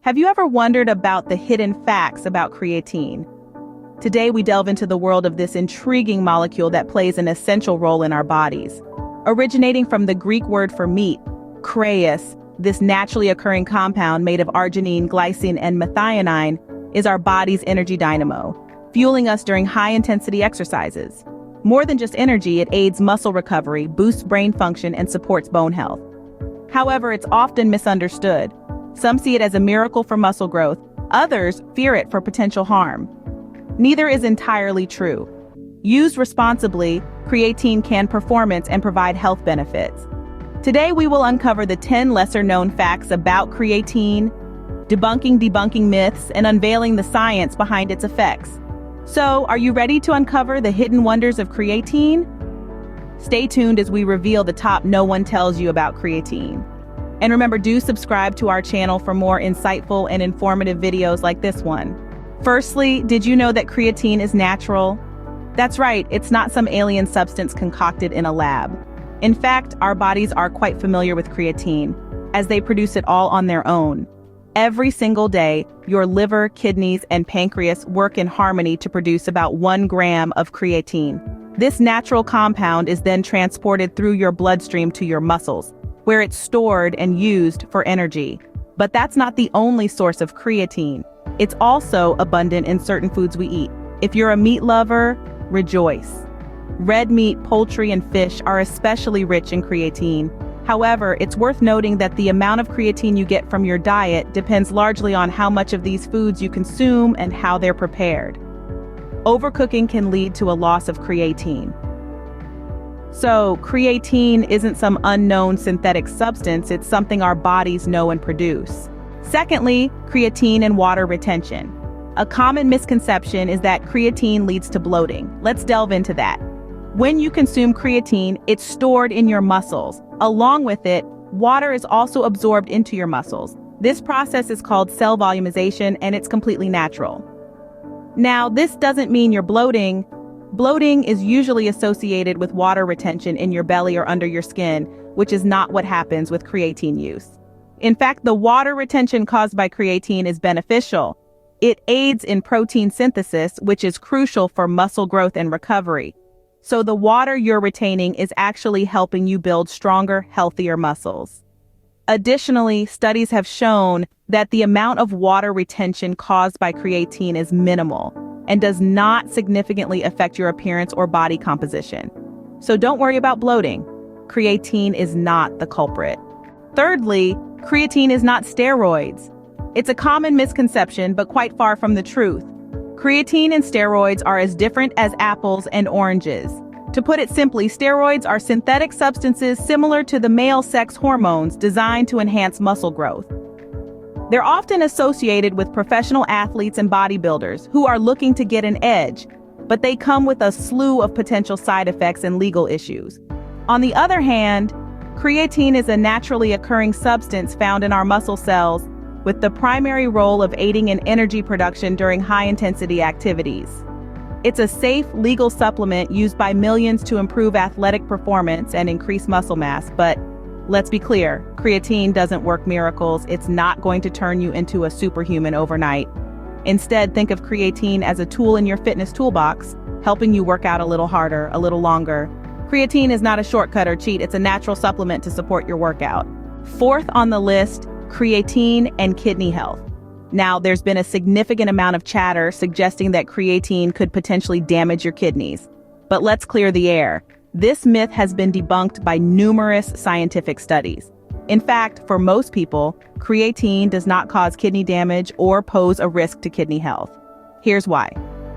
Have you ever wondered about the hidden facts about creatine? Today we delve into the world of this intriguing molecule that plays an essential role in our bodies. Originating from the Greek word for meat, creas, this naturally occurring compound made of arginine, glycine, and methionine is our body's energy dynamo, fueling us during high-intensity exercises. More than just energy, it aids muscle recovery, boosts brain function, and supports bone health. However, it's often misunderstood. Some see it as a miracle for muscle growth, others fear it for potential harm. Neither is entirely true. Used responsibly, creatine can performance and provide health benefits. Today we will uncover the 10 lesser-known facts about creatine, debunking myths, and unveiling the science behind its effects. So, are you ready to uncover the hidden wonders of creatine? Stay tuned as we reveal the top no one tells you about creatine. And remember, do subscribe to our channel for more insightful and informative videos like this one. Firstly, did you know that creatine is natural? That's right, it's not some alien substance concocted in a lab. In fact, our bodies are quite familiar with creatine, as they produce it all on their own. Every single day, your liver, kidneys, and pancreas work in harmony to produce about 1 gram of creatine. This natural compound is then transported through your bloodstream to your muscles, where it's stored and used for energy. But that's not the only source of creatine. It's also abundant in certain foods we eat. If you're a meat lover, rejoice. Red meat, poultry, and fish are especially rich in creatine. However, it's worth noting that the amount of creatine you get from your diet depends largely on how much of these foods you consume and how they're prepared. Overcooking can lead to a loss of creatine. So, creatine isn't some unknown synthetic substance, it's something our bodies know and produce. Secondly, creatine and water retention. A common misconception is that creatine leads to bloating. Let's delve into that. When you consume creatine, it's stored in your muscles. Along with it, water is also absorbed into your muscles. This process is called cell volumization, and it's completely natural. Now, this doesn't mean you're bloating. Bloating is usually associated with water retention in your belly or under your skin, which is not what happens with creatine use. In fact, the water retention caused by creatine is beneficial. It aids in protein synthesis, which is crucial for muscle growth and recovery. So the water you're retaining is actually helping you build stronger, healthier muscles. Additionally, studies have shown that the amount of water retention caused by creatine is minimal and does not significantly affect your appearance or body composition. So don't worry about bloating. Creatine is not the culprit. Thirdly, creatine is not steroids. It's a common misconception, but quite far from the truth. Creatine and steroids are as different as apples and oranges. To put it simply, steroids are synthetic substances similar to the male sex hormones designed to enhance muscle growth. They're often associated with professional athletes and bodybuilders who are looking to get an edge, but they come with a slew of potential side effects and legal issues. On the other hand, creatine is a naturally occurring substance found in our muscle cells with the primary role of aiding in energy production during high-intensity activities. It's a safe, legal supplement used by millions to improve athletic performance and increase muscle mass, but let's be clear, creatine doesn't work miracles. It's not going to turn you into a superhuman overnight. Instead, think of creatine as a tool in your fitness toolbox, helping you work out a little harder, a little longer. Creatine is not a shortcut or cheat, it's a natural supplement to support your workout. Fourth on the list, creatine and kidney health. Now, there's been a significant amount of chatter suggesting that creatine could potentially damage your kidneys. But let's clear the air. This myth has been debunked by numerous scientific studies. In fact, for most people, creatine does not cause kidney damage or pose a risk to kidney health. Here's why.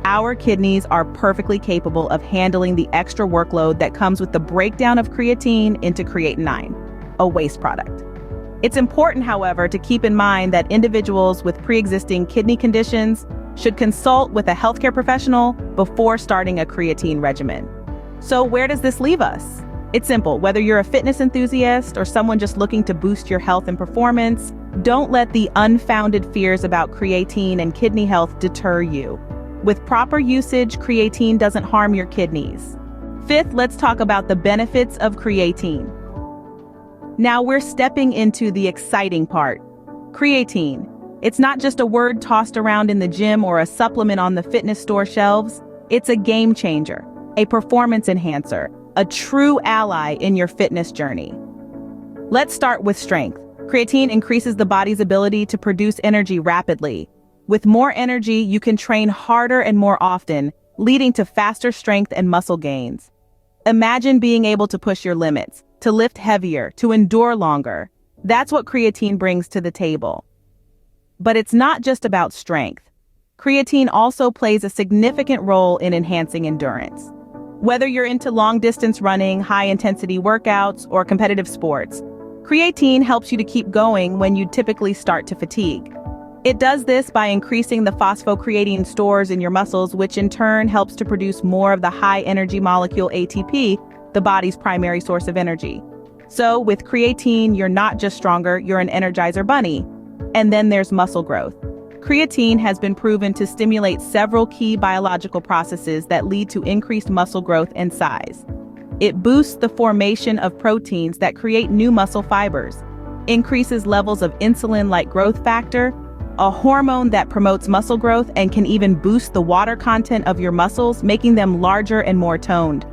Our kidneys are perfectly capable of handling the extra workload that comes with the breakdown of creatine into creatinine, a waste product. It's important, however, to keep in mind that individuals with pre-existing kidney conditions should consult with a healthcare professional before starting a creatine regimen. So where does this leave us? It's simple. Whether you're a fitness enthusiast or someone just looking to boost your health and performance, don't let the unfounded fears about creatine and kidney health deter you. With proper usage, creatine doesn't harm your kidneys. Fifth, let's talk about the benefits of creatine. Now we're stepping into the exciting part. Creatine. It's not just a word tossed around in the gym or a supplement on the fitness store shelves. It's a game changer, a performance enhancer, a true ally in your fitness journey. Let's start with strength. Creatine increases the body's ability to produce energy rapidly. With more energy, you can train harder and more often, leading to faster strength and muscle gains. Imagine being able to push your limits, to lift heavier, to endure longer. That's what creatine brings to the table. But it's not just about strength. Creatine also plays a significant role in enhancing endurance. Whether you're into long-distance running, high-intensity workouts, or competitive sports, creatine helps you to keep going when you typically start to fatigue. It does this by increasing the phosphocreatine stores in your muscles, which in turn helps to produce more of the high-energy molecule ATP, the body's primary source of energy. So with creatine, you're not just stronger, you're an Energizer bunny. And then there's muscle growth. Creatine has been proven to stimulate several key biological processes that lead to increased muscle growth and size. It boosts the formation of proteins that create new muscle fibers, increases levels of insulin-like growth factor, a hormone that promotes muscle growth and can even boost the water content of your muscles, making them larger and more toned.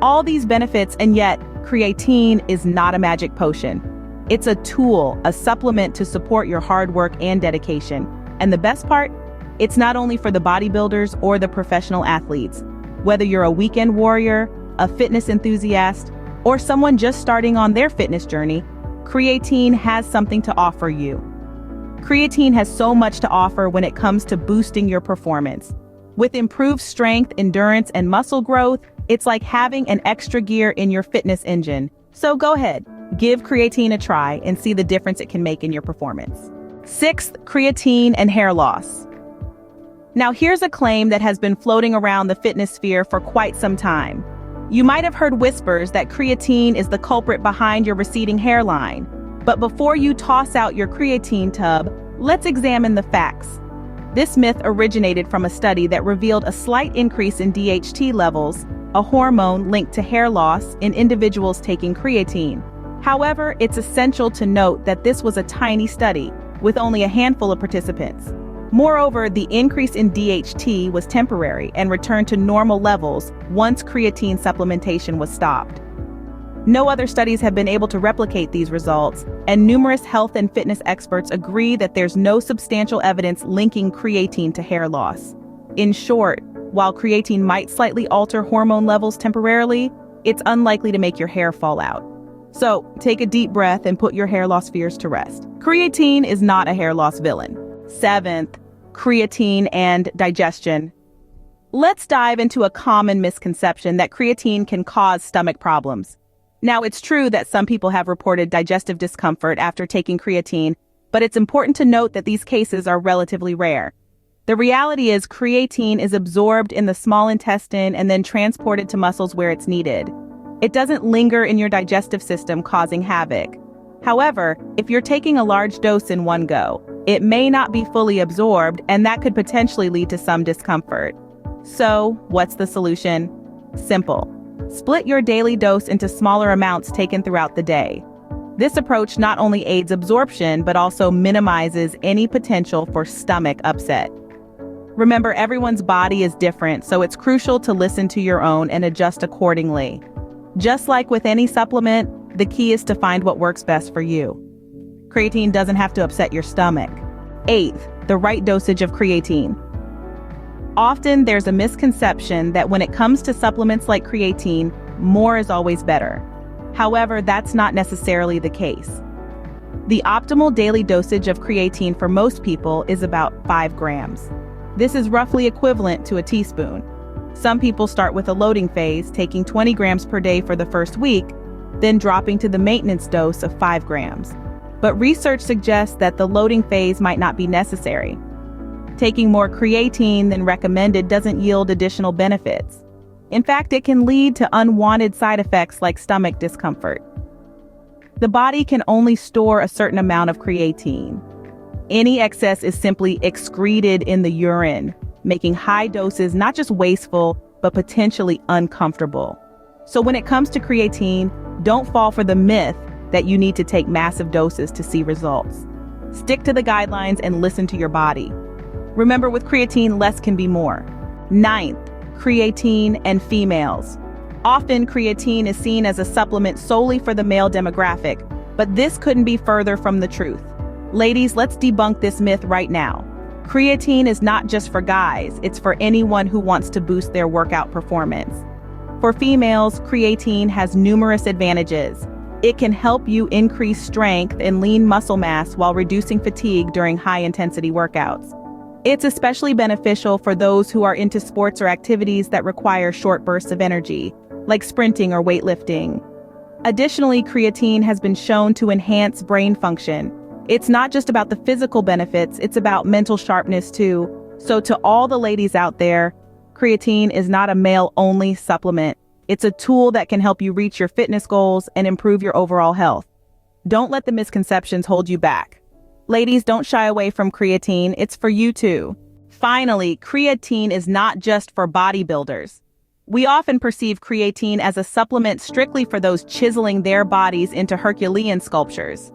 All these benefits, and yet creatine is not a magic potion. It's a tool, a supplement to support your hard work and dedication. And the best part? It's not only for the bodybuilders or the professional athletes. Whether you're a weekend warrior, a fitness enthusiast, or someone just starting on their fitness journey, creatine has something to offer you. Creatine has so much to offer when it comes to boosting your performance. With improved strength, endurance, and muscle growth, it's like having an extra gear in your fitness engine. So go ahead, give creatine a try and see the difference it can make in your performance. Sixth, creatine and hair loss. Now here's a claim that has been floating around the fitness sphere for quite some time. You might have heard whispers that creatine is the culprit behind your receding hairline. But before you toss out your creatine tub, let's examine the facts. This myth originated from a study that revealed a slight increase in DHT levels, a hormone linked to hair loss in individuals taking creatine. However, it's essential to note that this was a tiny study, with only a handful of participants. Moreover, the increase in DHT was temporary and returned to normal levels once creatine supplementation was stopped. No other studies have been able to replicate these results, and numerous health and fitness experts agree that there's no substantial evidence linking creatine to hair loss. In short, while creatine might slightly alter hormone levels temporarily, it's unlikely to make your hair fall out. So, take a deep breath and put your hair loss fears to rest. Creatine is not a hair loss villain. Seventh, creatine and digestion. Let's dive into a common misconception that creatine can cause stomach problems. Now, it's true that some people have reported digestive discomfort after taking creatine, but it's important to note that these cases are relatively rare. The reality is creatine is absorbed in the small intestine and then transported to muscles where it's needed. It doesn't linger in your digestive system, causing havoc. However, if you're taking a large dose in one go, it may not be fully absorbed, and that could potentially lead to some discomfort. So, what's the solution? Simple. Split your daily dose into smaller amounts taken throughout the day. This approach not only aids absorption, but also minimizes any potential for stomach upset. Remember, everyone's body is different, so it's crucial to listen to your own and adjust accordingly. Just like with any supplement, the key is to find what works best for you. Creatine doesn't have to upset your stomach. Eighth, the right dosage of creatine. Often there's a misconception that when it comes to supplements like creatine, more is always better. However, that's not necessarily the case. The optimal daily dosage of creatine for most people is about 5 grams. This is roughly equivalent to a teaspoon. Some people start with a loading phase, taking 20 grams per day for the first week, then dropping to the maintenance dose of 5 grams. But research suggests that the loading phase might not be necessary. Taking more creatine than recommended doesn't yield additional benefits. In fact, it can lead to unwanted side effects like stomach discomfort. The body can only store a certain amount of creatine. Any excess is simply excreted in the urine, making high doses not just wasteful, but potentially uncomfortable. So when it comes to creatine, don't fall for the myth that you need to take massive doses to see results. Stick to the guidelines and listen to your body. Remember, with creatine, less can be more. Ninth, creatine and females. Often, creatine is seen as a supplement solely for the male demographic, but this couldn't be further from the truth. Ladies, let's debunk this myth right now. Creatine is not just for guys, it's for anyone who wants to boost their workout performance. For females, creatine has numerous advantages. It can help you increase strength and lean muscle mass while reducing fatigue during high-intensity workouts. It's especially beneficial for those who are into sports or activities that require short bursts of energy, like sprinting or weightlifting. Additionally, creatine has been shown to enhance brain function. It's not just about the physical benefits, it's about mental sharpness too. So to all the ladies out there, creatine is not a male-only supplement. It's a tool that can help you reach your fitness goals and improve your overall health. Don't let the misconceptions hold you back. Ladies, don't shy away from creatine. It's for you too. Finally, creatine is not just for bodybuilders. We often perceive creatine as a supplement strictly for those chiseling their bodies into Herculean sculptures.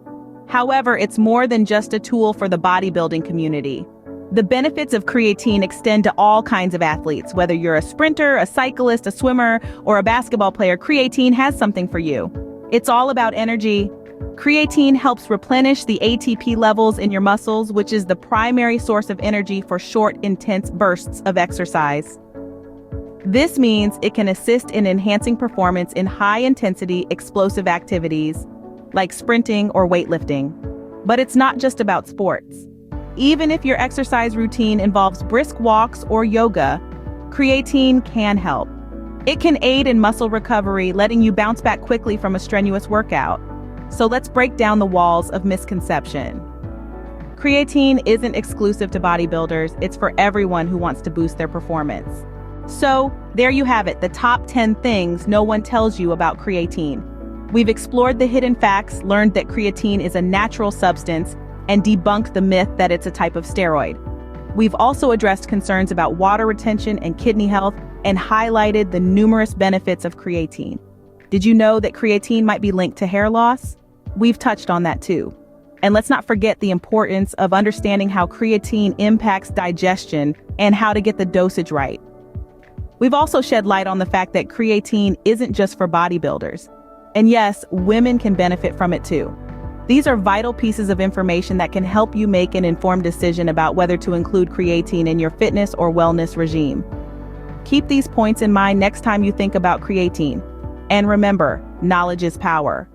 However, it's more than just a tool for the bodybuilding community. The benefits of creatine extend to all kinds of athletes. Whether you're a sprinter, a cyclist, a swimmer, or a basketball player, creatine has something for you. It's all about energy. Creatine helps replenish the ATP levels in your muscles, which is the primary source of energy for short, intense bursts of exercise. This means it can assist in enhancing performance in high-intensity, explosive activities, like sprinting or weightlifting. But it's not just about sports. Even if your exercise routine involves brisk walks or yoga, creatine can help. It can aid in muscle recovery, letting you bounce back quickly from a strenuous workout. So let's break down the walls of misconception. Creatine isn't exclusive to bodybuilders, it's for everyone who wants to boost their performance. So, there you have it, the top 10 things no one tells you about creatine. We've explored the hidden facts, learned that creatine is a natural substance, and debunked the myth that it's a type of steroid. We've also addressed concerns about water retention and kidney health, and highlighted the numerous benefits of creatine. Did you know that creatine might be linked to hair loss? We've touched on that too. And let's not forget the importance of understanding how creatine impacts digestion and how to get the dosage right. We've also shed light on the fact that creatine isn't just for bodybuilders. And yes, women can benefit from it too. These are vital pieces of information that can help you make an informed decision about whether to include creatine in your fitness or wellness regime. Keep these points in mind next time you think about creatine. And remember, knowledge is power.